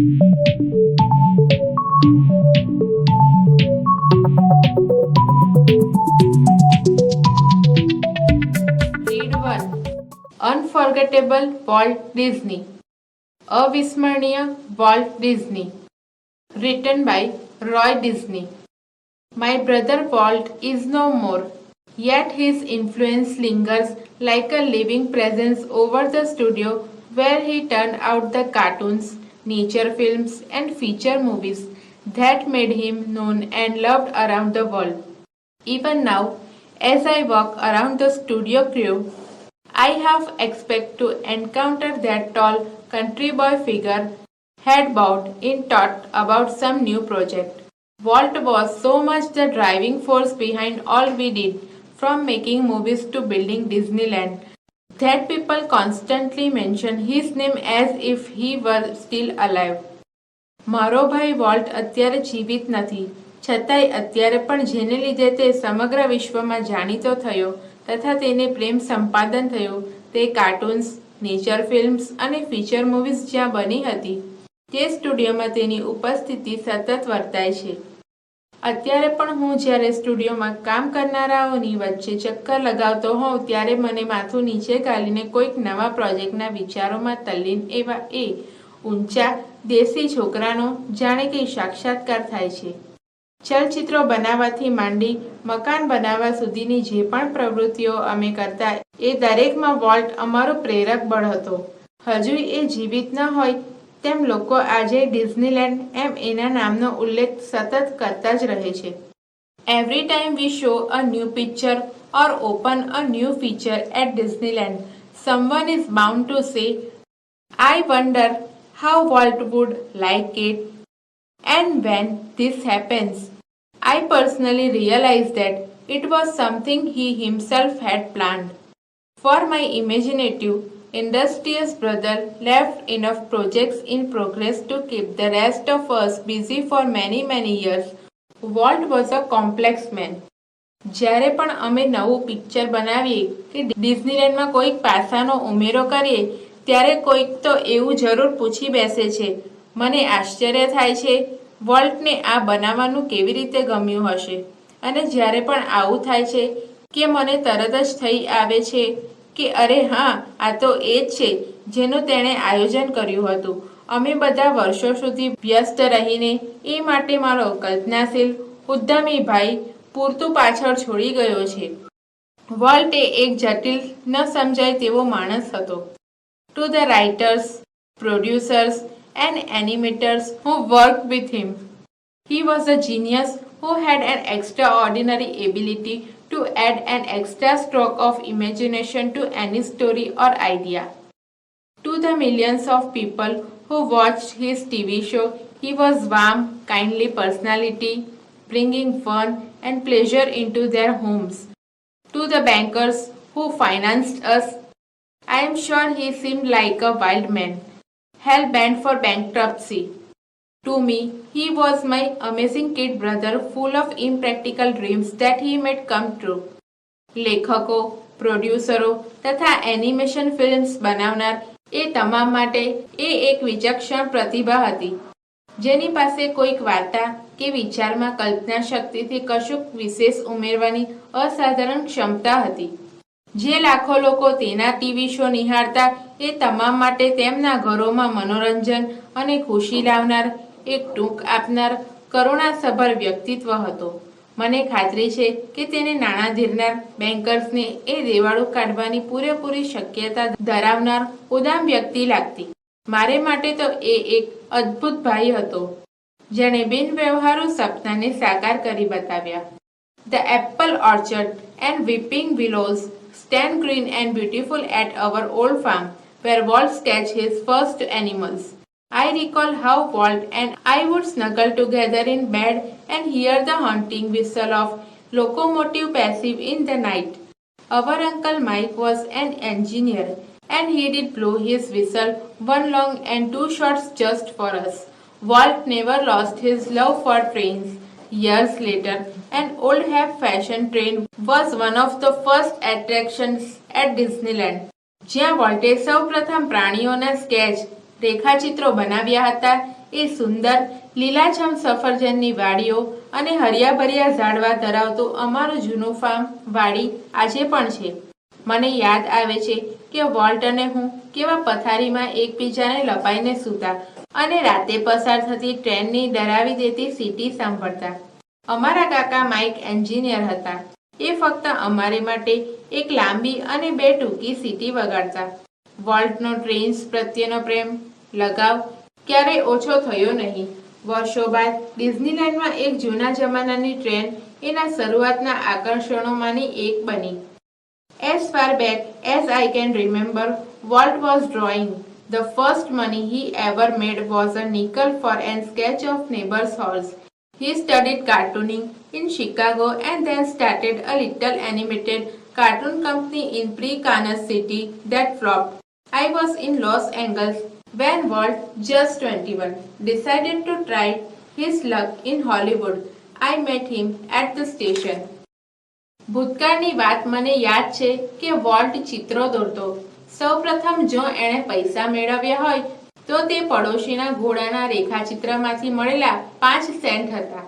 Read 1. Unforgettable Walt Disney. અવિસ્મરણીય Walt Disney. Written by Roy Disney. My brother Walt is no more, yet his influence lingers like a living presence over the studio where he turned out the cartoons, nature films, and feature movies that made him known and loved around the world. Even now, as I walk around the studio crew, I half expect to encounter that tall country boy figure, head bowed in thought about some new project. Walt was so much the driving force behind all we did, from making movies to building Disneyland, that people constantly mention his name as if he were still alive. મારો ભાઈ volt અત્યારે જીવિત નથી, છતાંય અત્યારે પણ જેને લીધે તે સમગ્ર વિશ્વમાં જાણીતો થયો તથા તેને પ્રેમ સંપાદન થયું તે કાર્ટૂન્સ, નેચર ફિલ્મ્સ અને ફીચર મૂવીઝ જ્યાં બની હતી તે સ્ટુડિયોમાં તેની ઉપસ્થિતિ સતત વર્તાય છે. અત્યારે પણ હું જ્યારે સ્ટુડિયોમાં કામ કરનારાઓની વચ્ચે ચક્કર લગાવતો હોઉં ત્યારે મને માથું નીચે ગાલીને કોઈક નવા પ્રોજેક્ટના વિચારોમાં તલ્લીન એવા એ ઊંચા દેશી છોકરાનો જાણે કે સાક્ષાત્કાર થાય છે. ચલચિત્રો બનાવવાથી માંડી મકાન બનાવવા સુધીની જે પણ પ્રવૃત્તિઓ અમે કરતા એ દરેકમાં વોલ્ટ અમારો પ્રેરક બળ હતો. હજુ એ જીવિત ન હોય તેમ લોકો આજે ડિઝનીલેન્ડ એમ એના નામનો ઉલ્લેખ સતત કરતા જ રહે છે. Every time we show a new picture or open a new feature at Disneyland, someone is bound to say, I wonder how Walt would like it. And when this happens, I personally realize that it was something he himself had planned. For my imaginative, industrious brother left enough projects in progress to keep the rest of us busy for many years. Walt was a complex man. જ્યારે પણ અમે નવું picture બનાવીએ કે ડિઝનીલેન્ડમાં કોઈક પાસાનો ઉમેરો કરીએ ત્યારે કોઈક તો એવું જરૂર પૂછી બેસે છે, મને આશ્ચર્ય થાય છે વોલ્ટને આ બનાવવાનું કેવી રીતે ગમ્યું હશે. અને જ્યારે પણ આવું થાય છે કે મને તરત જ થઈ આવે છે કે અરે હા, આ તો એ જ છે જેનું તેણે આયોજન કર્યું હતું. અમે બધા વર્ષો સુધી વ્યસ્ત રહીને એ માટે મારો કલ્પનાશીલ ઉદ્યમી ભાઈ પૂરતું પાછળ છોડી ગયો છે. વોલ્ટ એ એક જટિલ ન સમજાય તેવો માણસ હતો. To the writers, producers, and animators who worked with him, he was a genius who had an extraordinary ability to add an extra stroke of imagination to any story or idea. To the millions of people who watched his TV show, he was warm, kindly personality, bringing fun and pleasure into their homes. To the bankers who financed us, I am sure he seemed like a wild man, hell-bent for bankruptcy. To me, he was my amazing kid brother full of impractical dreams that he made come true. લેખકો, પ્રોડ્યુસરો તથા animation films બનાવનાર એ તમામ માટે એ એક વિચક્ષણ પ્રતિભા હતી, જેની પાસે કોઈક વાર્તા કે વિચારમાં કલ્પના શક્તિથી કશુંક વિશેષ ઉમેરવાની અસાધારણ ક્ષમતા હતી. જે લાખો લોકો તેના ટીવી શો નિહાળતા એ તમામ માટે તેમના ઘરોમાં મનોરંજન અને ખુશી લાવનાર એક ટૂંક આપનાર કરુણાસભર વ્યક્તિત્વ હતો. મને ખાતરી છે કે તેને નાણાં ધીરનાર બેન્કર્સને એ દેવાળું કાઢવાની પૂરેપૂરી શક્યતા ધરાવનાર ઉદામ વ્યક્તિ લાગતી. મારે માટે તો એ એક અદ્ભુત ભાઈ હતો જેણે બિનવ્યવહારુ સપનાને સાકાર કરી બતાવ્યા. The apple orchard and weeping willows stand green and beautiful at our old farm where Walt sketched his first animals. I recall how Walt and I would snuggle together in bed and hear the haunting whistle of locomotive passive in the night. Our uncle Mike was an engineer and he did blow his whistle one long and two shorts just for us. Walt never lost his love for trains. Years later, an old half-fashioned train was one of the first attractions at Disneyland. જ્યાં વોલ્ટે સૌ પ્રથમ પ્રાણીઓના sketch રેખાચિત્રો બનાવ્યા હતા એ સુંદર લીલાછમ સફરજનની વાડીઓ અને હરિયાભર્યા ઝાડવા ધરાવતું અમારું જૂનું ફાર્મ વાડી આજે પણ છે. મને યાદ આવે છે કે વોલ્ટ અને હું કેવા પથારીમાં એકબીજાને લપાઈને સૂતા અને રાતે પસાર થતી ટ્રેનની ડરાવી દેતી સીટી સાંભળતા. અમારા કાકા માઇક એન્જિનિયર હતા. એ ફક્ત અમારે માટે એક લાંબી અને બે ટૂંકી સીટી વગાડતા. વોલ્ટનો ટ્રેન્સ પ્રત્યેનો પ્રેમ લગાવ ક્યારેય ઓછો થયો નહીં. વર્ષો બાદ ડિઝનીલેન્ડમાં એક જૂના જમાનાની ટ્રેન એના શરૂઆતના આકર્ષણોમાંની એક બની. As far back as I can remember, Walt was drawing. The first money he ever made was a nickel for a sketch of neighbor's horse. He studied cartooning in Chicago and then started a little animated cartoon company in pre-Kansas City that flopped. I was in Los Angeles when Walt, just 21, decided to try his luck in Hollywood. I met him at the station. ભૂતકાળની વાત મને યાદ છે કે volt ચિત્રો દોરતો. સૌપ્રથમ જો એણે પૈસા મેળવ્યા હોય તો તે પડોશીના ઘોડાના રેખાચિત્રમાંથી મળેલા 5 સેન્ટ હતા.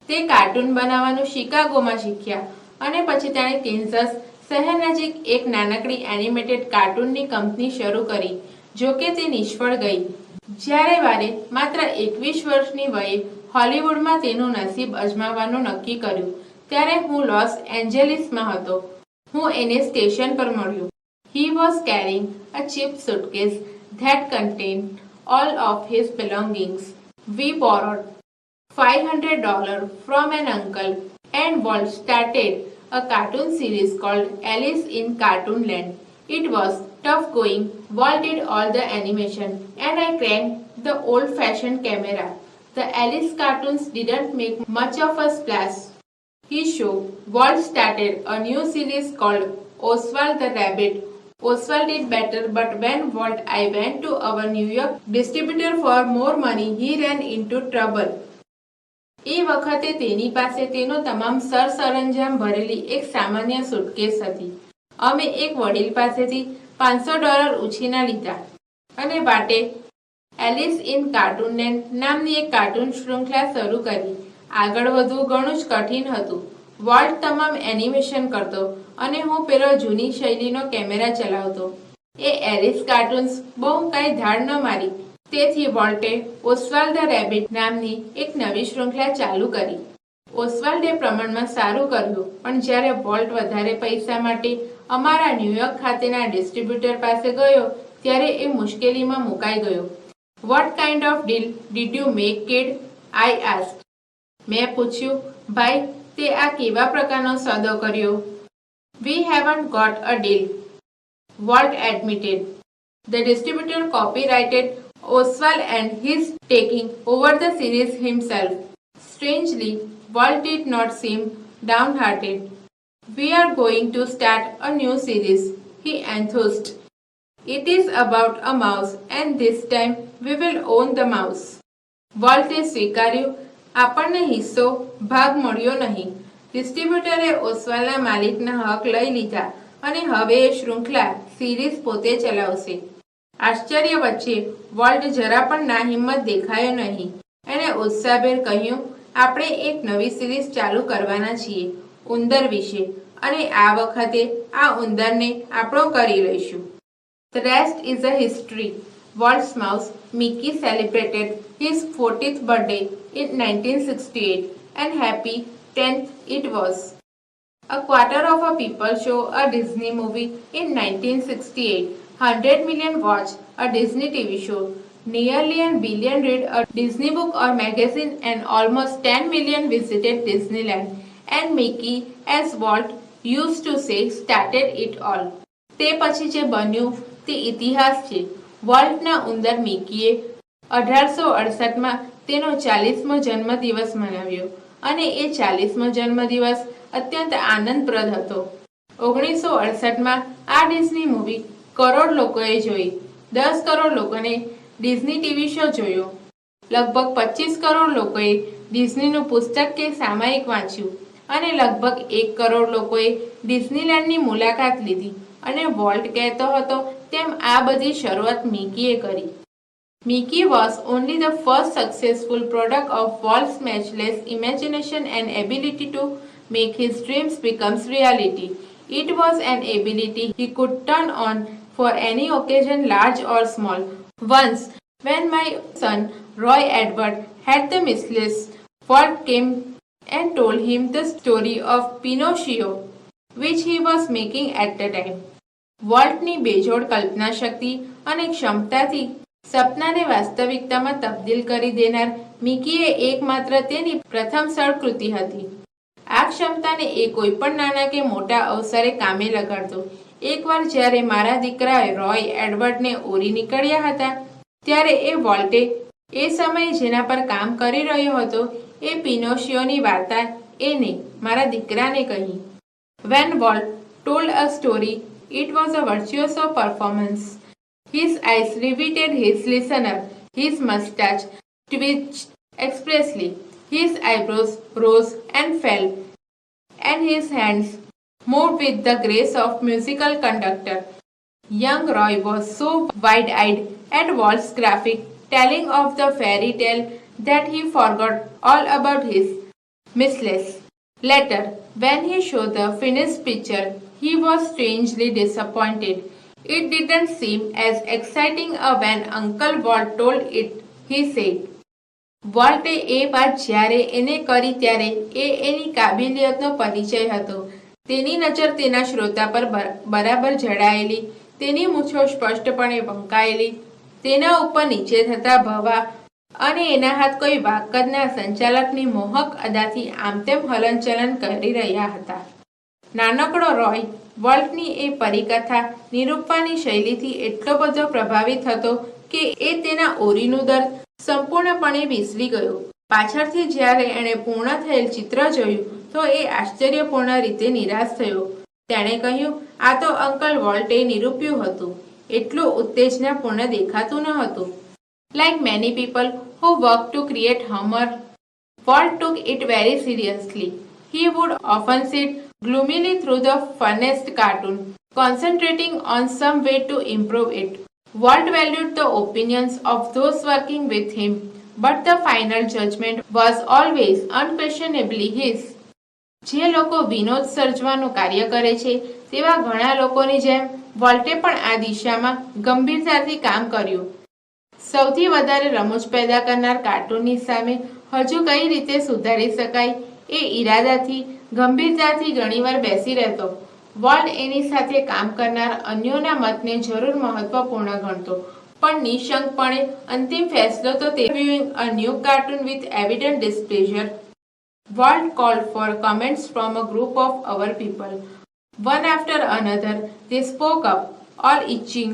તે કાર્ટૂન બનાવવાનું શિકાગોમાં શીખ્યા અને પછી તેણે કેન્સસ શહેર નજીક એક નાનકડી એનિમેટેડ કાર્ટૂનની કંપની શરૂ કરી. જોકે તે નિષ્ફળ ગઈ. જ્યારે વારે માત્ર 21 વર્ષની વયે હોલિવૂડમાં તેનું નસીબ અજમાવવાનું નક્કી કર્યું ત્યારે હું લોસ એન્જલિસમાં હતો. હું એને સ્ટેશન પર મળ્યો. He was carrying a cheap suitcase that contained all of his belongings. We borrowed $500 from an uncle and Walt started a cartoon series called Alice in Cartoonland. It was tough going. Walt did all the animation and I cranked the old-fashioned camera. The Alice cartoons didn't make much of a splash. His show, Walt started a new series called Oswald the Rabbit. Oswald did better, but when I went to our New York distributor for more money, he ran into trouble. એ વખતે તેની પાસે તેનો તમામ સરસરંજામ ભરેલી એક સામાન્ય suitcase હતી. અમે એક વડીલ પાસેથી $500 ઉછીના લીધા અને વાટે એલિસ ઇન કાર્ટૂનલેન્ડ નામની એક કાર્ટૂન શૃંખલા શરૂ કરી. આગળ વધવું ઘણું જ કઠિન હતું. વોલ્ટ તમામ એનિમેશન કરતો અને હું પેલો જૂની શૈલીનો કેમેરા ચલાવતો. એ એલિસ કાર્ટૂન્સ બહુ કાંઈ ધાડ ન મારી. તેથી વોલ્ટે ઓસ્વાલ્ડ ધ રેબિટ નામની એક નવી શૃંખલા ચાલુ કરી. ઓસ્વાલ્ડે પ્રમાણમાં સારું કર્યું, પણ જ્યારે વોલ્ટ વધારે પૈસા માટે અમારા ન્યૂયોર્ક ખાતેના ડિસ્ટ્રીબ્યુટર પાસે ગયો ત્યારે એ મુશ્કેલીમાં મુકાઈ ગયો. What kind of deal did you make kid? I asked. મેં પૂછ્યું, ભાઈ તે આ કેવા પ્રકારનો સોદો કર્યો? We haven't got a deal, Walt admitted. The distributor copyrighted Oswald and he's taking over the series himself. Strangely, Walt did not seem downhearted. We are going to start a new series, he enthused. It is about a mouse and this time we will own the mouse. વોલ્ટે સ્વીકાર્યું. આપણને હિસ્સો ભાગ મળ્યો નહીં. ડિસ્ટ્રીબ્યુટરે ઓસ્વાલના માલિકના હક લઈ લીધા અને હવે એ શૃંખલા સિરીઝ પોતે ચલાવશે. આશ્ચર્ય વચ્ચે વોલ્ટ જરા પણ નાહિંમત દેખાયો નહીં. એણે ઉત્સાહભેર કહ્યું, આપણે એક નવી સિરીઝ ચાલુ કરવાના છીએ ઉંદર વિશે અને આ વખતે આ ઉંદરને આપણો કરી લઈશું. The rest is a history. Walt's mouse, Mickey, celebrated his 40th birthday in 1968 and happy 10th it was. A quarter of a people show a Disney movie in 1968. 100 million watch a Disney TV show. Nearly a billion read a Disney book or magazine and almost 10 million visited Disneyland. And Mickey, as Walt used to say, started it all. તે પછી જે બન્યું તે ઇતિહાસ છે. વોલ્ટના ઉંદર મિકીએ 1868માં તેનો 40મો જન્મદિવસ મનાવ્યો અને એ 40મો જન્મદિવસ અત્યંત આનંદપ્રદ હતો. 1968માં આ ડિઝની મૂવી કરોડ લોકોએ જોઈ. 10 કરોડ લોકોને ડિઝની ટીવી શો જોયો. લગભગ 25 કરોડ લોકોએ ડિઝનીનું પુસ્તક કે સામાયિક વાંચ્યું અને લગભગ 1 કરોડ લોકોએ ડિઝનીલેન્ડની મુલાકાત લીધી. અને વોલ્ટ કહેતો હતો તેમ આ બધી શરૂઆત મિકીએ કરી. Mickey was only the first successful product of Walt's matchless imagination and ability to make his dreams become reality. It was an ability he could turn on for any occasion, large or small. Once, when my son Roy Edward had the measles, Walt came and told him the story of Pinocchio, which he was making at the time. વોલ્ટની બેજોડ કલ્પના શક્તિ અને ક્ષમતાથી સપનાને વાસ્તવિકતામાં તબદીલ કરી દેનાર મિકીએ એકમાત્ર તેની પ્રથમસ્થળ કૃતિ હતી. આ ક્ષમતાને એ કોઈ પણ નાના કે મોટા અવસરે કામે લગાડતો. એકવાર જ્યારે મારા દીકરાએ રોય એડવર્ડને ઓરી નીકળ્યા હતા ત્યારે એ વોલ્ટે એ સમયે જેના પર કામ કરી રહ્યો હતો એ પિનોશિયોની વાર્તા એને મારા દીકરાને કહી. When Walt told a story, it was a virtuoso performance. His eyes riveted his listener, his mustache twitched expressly, his eyebrows rose and fell, and his hands moved with the grace of musical conductor. Young Roy was so wide-eyed at Walt's graphic telling of the fairy tale that he forgot all about his measles. Later, when he showed the finished picture, he was strangely disappointed. It didn't seem as exciting when Uncle Walt told it, he said. વોલ્ટે એ વાત જ્યારે એને કરી ત્યારે એ એની કાબિલિયતનો પરિચય હતો. તેની નજર તેના શ્રોતા પર બરાબર જડાયેલી, તેની મૂછો સ્પષ્ટપણે વંકાયેલી, તેના ઉપર નીચે થતા ભવા અને એના હાથ કોઈ વાકદના સંચાલકની મોહક અદાથી આમતેમ હલનચલન કરી રહ્યા હતા. નાનકડો રોય વોલ્ટની એ પરિકથા નિરૂપવાની શૈલીથી એટલો બધો પ્રભાવિત હતો કે એ તેના ઓરીનું દર્દ સંપૂર્ણપણે વિસરી ગયો. પાછળથી જ્યારે એણે પૂર્ણ થયેલ ચિત્ર જોયું તો એ આશ્ચર્યપૂર્ણ રીતે નિરાશ થયો. તેણે કહ્યું, આ તો અંકલ વોલ્ટે નિરૂપ્યું હતું. એટલું ઉત્તેજનાપૂર્ણ દેખાતું ન હતું. Like many people who work to create humor, Walt took it very seriously. He would often sit gloomily through the funniest cartoon, concentrating on some way to improve it. Walt valued the opinions of those working with him, but the final judgment was always unquestionably his. જે લોકો વિનોદ સર્જવાનું કાર્ય કરે છે તેવા ઘણા લોકોની જેમ વોલ્ટે પણ આ દિશામાં ગંભીરતાથી કામ કર્યું. સૌથી વધારે રમૂજ પેદા કરનાર કાર્ટૂનની સામે હજુ કઈ રીતે સુધારી શકાય એ ઈરાદાથી ગંભીરતાથી ઘણીવાર બેસી રહેતો. વોલ્ટ એની સાથે કામ કરનાર અન્યોના મતને જરૂર મહત્વપૂર્ણ ગણતો, પણ નિશંકપણે અંતિમ ફેસલો તો તે viewing a new cartoon with evident displeasure. Walt called for comments from a group of our people. One after another, they spoke up, all echoing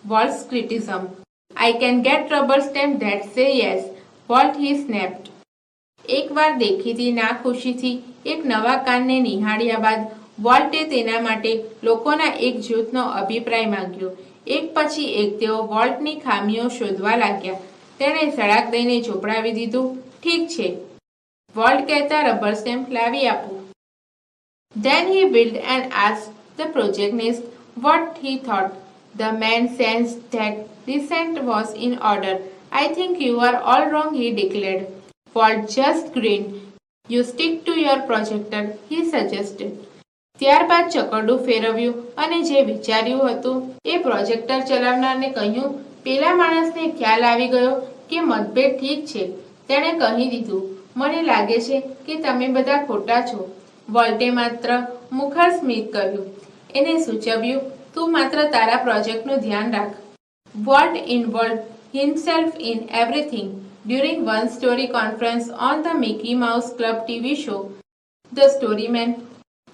Walt's criticism. I can get rubber stamps that say yes, Walt, he snapped. એક વાર દેખીતી ના ખુશીથી એક નવા કાનને નિહાળ્યા બાદ વોલ્ટે તેના માટે લોકોના એક જૂથનો અભિપ્રાય માંગ્યો. એક પછી એક તેઓ વોલ્ટની ખામીઓ શોધવા લાગ્યા. તેણે સળાક દઈને ચોપડાવી દીધું. ઠીક છે, વોલ્ટ કહેતા રબર સ્ટેમ્પ લાવી આપું. Then he wheeled and asked the projectionist what he thought. The man sensed that dissent was in order. I think you are all wrong, he declared. Walt just grinned. You stick to your projector, he suggested. ત્યારબાદ ચકરડું ફેરવ્યું અને જે વિચાર્યું હતું એ projector ચલાવનારને કહ્યું, પેલા માણસને ખ્યાલ આવી ગયો કે મતભેદ ઠીક છે. તેણે કહી દીધું, મને લાગે છે કે તમે બધા ખોટા છો. વોલ્ટે માત્ર મુખર સ્મિત કર્યું. એને સૂચવ્યું, તું માત્ર તારા પ્રોજેક્ટનું ધ્યાન રાખ. Walt involved himself in everything. During one story conference on the Mickey Mouse Club TV show, the storyman,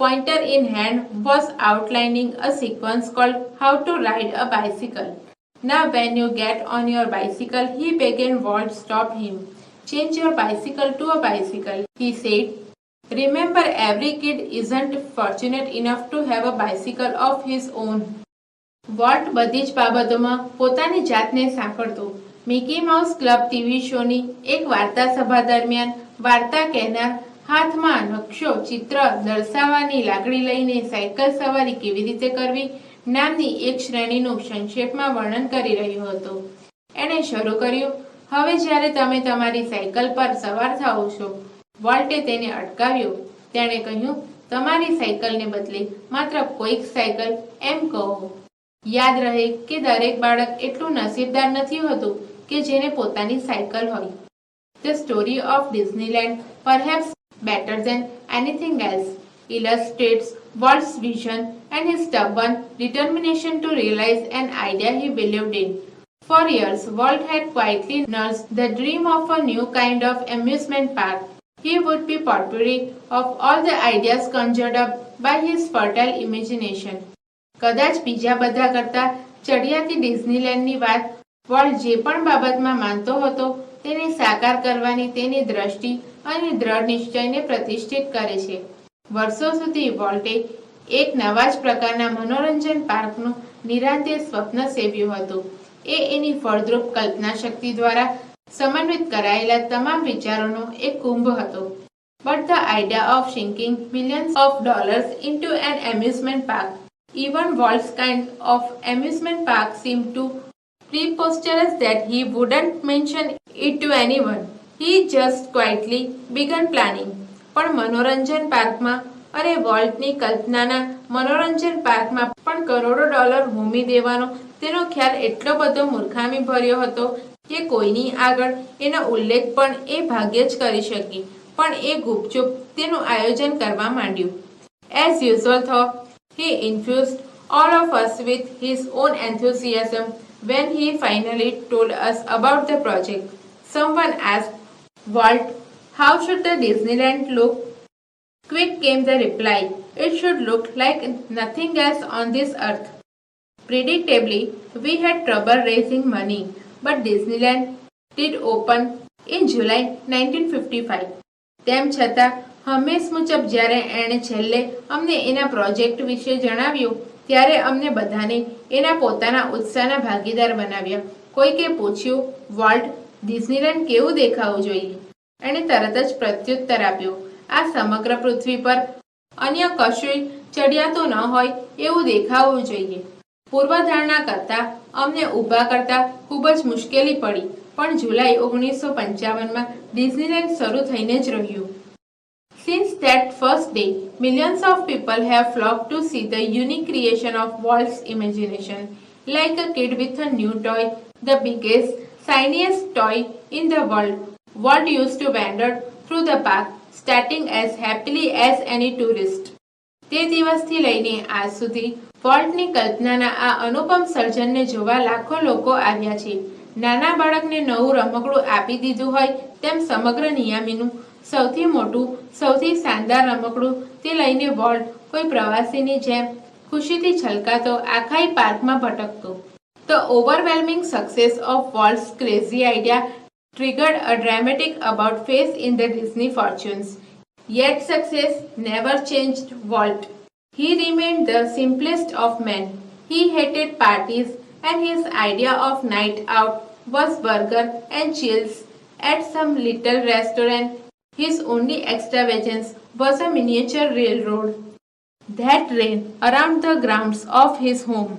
pointer in hand, was outlining a sequence called How to Ride a Bicycle. Now when you get on your bicycle, he began. Walt stopped him. Change your bicycle to a bicycle, he said. Remember, every kid isn't fortunate enough to have a bicycle of his own. Volt બધી જ બાબતોમાં પોતાની જાતને સાંકળતો. Mickey mouse club TV શોની એક વાર્તા સભા દરમિયાન વાર્તા કહેનાર હાથમાં નકશો ચિત્ર દર્શાવવાની લાકડી લઈને સાયકલ સવારી કેવી રીતે કરવી નામની એક શ્રેણીનું સંક્ષેપમાં વર્ણન કરી રહ્યો હતો. એણે શરૂ કર્યું. હવે જ્યારે તમે તમારી સાયકલ પર સવાર થાઓ છો. વોલ્ટે તેને અટકાવ્યો. તેણે કહ્યું, તમારી સાયકલને બદલે માત્ર કોઈક સાયકલ એમ કહો. યાદ રહે કે દરેક બાળક એટલું નસીબદાર નથી હોતું કે જેને પોતાની સાયકલ હોય. The story of Disneyland, perhaps better than anything else, illustrates Walt's vision and his stubborn determination to realize an idea he believed in. For years, Walt had quietly nursed the dream of a new kind of amusement park. He would be potpourri of all the ideas conjured up by his fertile imagination. કદાચ બીજા બધા કરતા ચડિયાતી ડિઝનીલેન્ડની વાત volt જે પણ બાબતમાં માનતો હતો તેને સાકાર કરવાની તેની દ્રષ્ટિ અને દ્રઢ નિશ્ચયને પ્રતિષ્ઠિત કરે છે. વર્ષો સુધી વોલ્ટે એક નવા જ પ્રકારના મનોરંજન પાર્કનું નિરાંતે સ્વપ્ન સેવ્યું હતું. એ એની ફળદ્રુપ કલ્પના શક્તિ દ્વારા સમન્વિત કરાયેલા તમામ વિચારોનો એક કુંભ હતો. But the idea of sinking millions of dollars into an amusement park, even Walt's kind of amusement park, seemed too preposterous that he wouldn't mention it to anyone. He just quietly began planning. પણ મનોરંજન પાર્કમાં અરે વોલ્ટની કલ્પનાના મનોરંજન પાર્કમાં પણ કરોડો dollar હોમી દેવાનો તેનો ખ્યાલ એટલો બધો મૂર્ખામી ભર્યો હતો કે કોઈની આગળ એનો ઉલ્લેખ પણ એ ભાગ્યે જ કરી શકી. પણ એ ગુપચુપ તેનું આયોજન કરવા માંડ્યું. As usual though, he infused all of us with his own enthusiasm when he finally told us about the project. Someone asked, Walt, how should the Disneyland look? Quick came the reply, it should look like nothing else on this earth. Predictably, we had trouble raising money, but Disneyland did open in July 1955. તેમ છતાં હંમેશ મુજબ જ્યારે એણે છેલ્લે અમને એના project વિશે જણાવ્યું ત્યારે અમને બધાને એના પોતાના ઉત્સાહના ભાગીદાર બનાવ્યા. કોઈકે પૂછ્યું, વોલ્ટ, ડિઝનીલેન્ડ કેવું દેખાવું જોઈએ? એણે તરત જ પ્રત્યુત્તર આપ્યો, આ સમગ્ર પૃથ્વી પર અન્ય કશુંય ચડિયાતું ન હોય એવું દેખાવું જોઈએ. પૂર્વધારણા કરતા અમને ઊભા કરતા ખૂબ જ મુશ્કેલી પડી, પણ જુલાઈ 1955માં ડિઝનીલેન્ડ શરૂ થઈને જ રહ્યું. Since that first day, millions of people have flocked to see the unique creation of Walt's imagination. Like a kid with a new toy, the biggest, shiniest toy in the world, Walt used to wander through the park, starting as happily as any tourist. તે દિવસથી લઈને આજ સુધી વોલ્ટની કલ્પનાના આ અનુપમ સર્જનને જોવા લાખો લોકો આવ્યા છે. નાના બાળકને નવું રમકડું આપી દીધું હોય તેમ સમગ્ર નિયામીનું સૌથી મોટું, સૌથી શાનદાર રમકડું તે લઈને વોલ્ટ કોઈ પ્રવાસીની જેમ ખુશીથી છલકાતો આખાઈ પાર્કમાં ભટકતો. The overwhelming success of Walt's crazy idea triggered a dramatic about-face in the Disney fortunes. Yet success never changed Walt. He remained the simplest of men. He hated parties and his idea of night out was burger and chills at some little restaurant. His only extravagance was a miniature railroad that ran around the grounds of his home.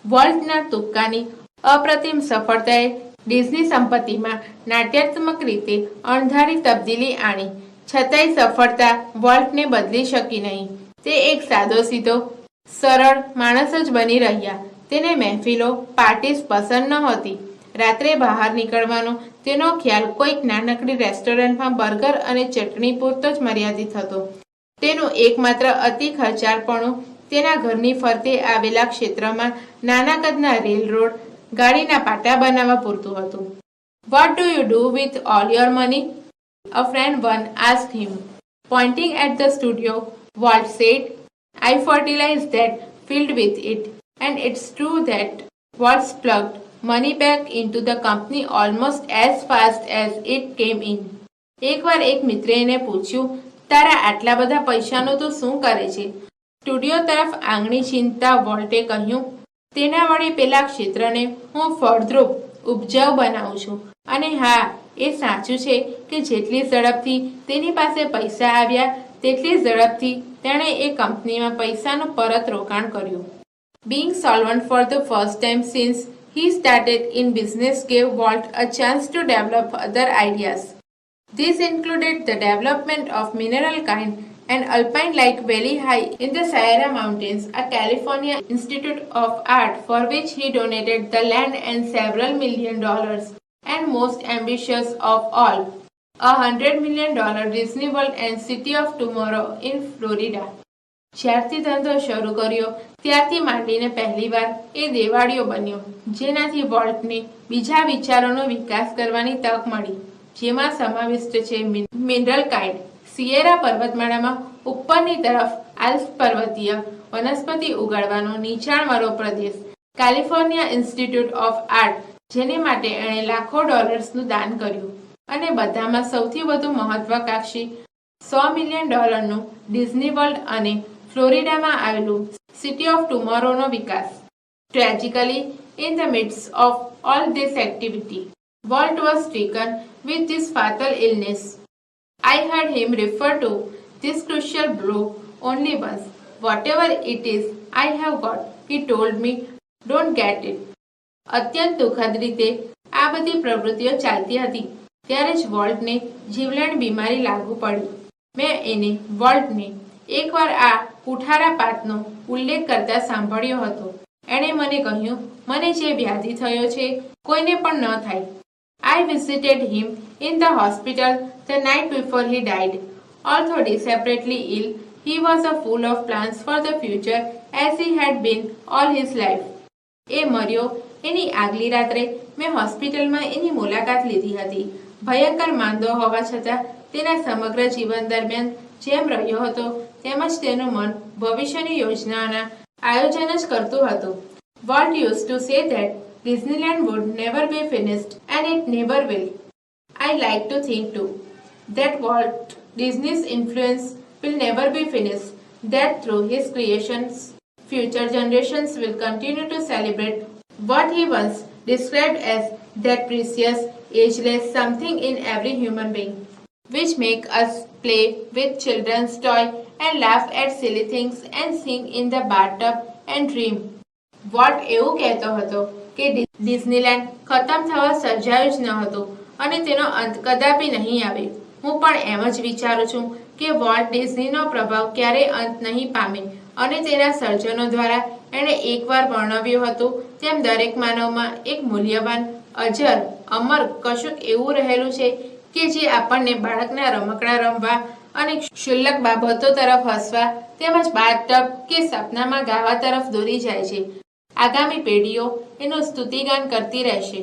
વોલ્ટના તુક્કાની અપ્રતિમ સફળતાએ Disney સંપત્તિમાં નાટ્યાત્મક રીતે અણધારી તબદીલી આણી. છતાંય સફળતા વોલ્ટને બદલી શકી નહીં. તે એક સાદો સીધો સરળ માણસ જ બની રહ્યા. તેને મહેફિલો, પાર્ટીસ પસંદ નહોતી. રાત્રે બહાર નીકળવાનો તેનો ખ્યાલ કોઈક નાનકડી રેસ્ટોરન્ટમાં બર્ગર અને ચટણી પૂરતો જ મર્યાદિત હતો. તેનું એકમાત્ર અતિ ખર્ચાળપણું તેના ઘરની ફરતે આવેલા ક્ષેત્રમાં નાના કદના રેલ રોડ, ગાડીના પાટા બનાવવા પૂરતું હતું. What do you do with all your money? A friend one asked him. Pointing at the studio, Walt said, I fertilize that field with it. And it's true that Walt plugged money back into the company almost as fast as it came in. એકવાર એક મિત્રે એને પૂછ્યું, તારા આટલા બધા પૈસાનો તું શું કરે છે? સ્ટુડિયો તરફ આંગળી ચીંધતા વોલ્ટે કહ્યું, તેના વડે પેલા ક્ષેત્રને હું ફળદ્રુપ, ઉપજાઉ બનાવું છું. અને હા, એ સાચું છે કે જેટલી ઝડપથી તેની પાસે પૈસા આવ્યા તેટલી ઝડપથી તેણે એ કંપનીમાં પૈસાનું પરત રોકાણ કર્યું. Being solvent for the first time since he started in business gave Walt a chance to develop other ideas. These included the development of mineral kind and alpine like Valley High in the Sierra Mountains, a California Institute of Art for which he donated the land and several $1 million, and most ambitious of all, $100 million Disney World and City of Tomorrow in Florida. જ્યારથી ધંધો શરૂ કર્યો ત્યારથી માંડીને પહેલીવાર એ દેવાળીઓ બન્યો, જેનાથી વોલ્ટને બીજા વિચારોનો વિકાસ કરવાની તક મળી, જેમાં સમાવિષ્ટ છે મિનરલ કાઇન્ડ, સિયેરા પર્વતમાળામાં ઉપરની તરફ આલ્પ્સ પર્વતીય વનસ્પતિ ઉગાડવાનો નીચાણવાળો પ્રદેશ, કેલિફોર્નિયા ઇન્સ્ટિટ્યૂટ ઓફ આર્ટ, જેને માટે એણે લાખો ડોલર્સનું દાન કર્યું, અને બધામાં સૌથી વધુ મહત્વાકાંક્ષી $100 મિલિયન ડિઝની વર્લ્ડ અને ફ્લોરિડામાં આવેલું સિટી ઓફ ટુમોરોનો વિકાસ. Tragically, in the midst of all this activity, Walt was stricken with this fatal illness. I heard him refer to this crucial blow only once. Whatever it is I have got, he told me, don't get it. અત્યંત દુઃખદ રીતે આ બધી પ્રવૃત્તિઓ ચાલતી હતી ત્યારે જ વોલ્ટને જીવલેણ બીમારી લાગુ પડી. મેં વોલ્ટને એકવાર આ કુઠારાપાતનો ઉલ્લેખ કરતા સાંભળ્યો હતો. એણે મને કહ્યું, મને જે વ્યાધિ થયો છે કોઈને પણ ન થાય. I visited him in the hospital the night before he died. Although desperately ill, he was full of plans for the future as he had been all his life. એ મર્યો એની આગલી રાત્રે મેં હોસ્પિટલમાં એની મુલાકાત લીધી હતી. ભયંકર માંદો હોવા છતાં તેના સમગ્ર જીવન દરમિયાન જેમ રહ્યો હતો તેમજ તેનું મન ભવિષ્યની યોજનાના આયોજન જ કરતું હતું. Walt used to say that Disneyland would never be finished and it never will. I like to think too that Walt Disney's influence will never be finished, that through his creations future generations will continue to celebrate what he once described as that precious, ageless something in every human being, which make us play with children's toy and laugh at silly things and sing in the bathtub and dream. Volt એવું કહેતો હતો કે Disneyland ખતમ થવા સર્જાયું જ ન હતું અને તેનો અંત કદાપી નહીં આવે. હું પણ એમ જ વિચારું છું કે વોલ્ટ ડિઝનીનો પ્રભાવ ક્યારેય અંત નહીં પામે અને તેના સર્જનો દ્વારા એણે એકવાર વર્ણવ્યું હતું તેમ દરેક માનવમાં એક મૂલ્યવાન, અજર, અમર કશુંક એવું રહેલું છે કે જે આપણને બાળકના રમકડા રમવા અને ક્ષુલ્લક બાબતો તરફ હસવા તેમજ બાથટબ કે સપનામાં ગાવા તરફ દોરી જાય છે. આગામી પેઢીઓ એનું સ્તુતિગાન કરતી રહેશે.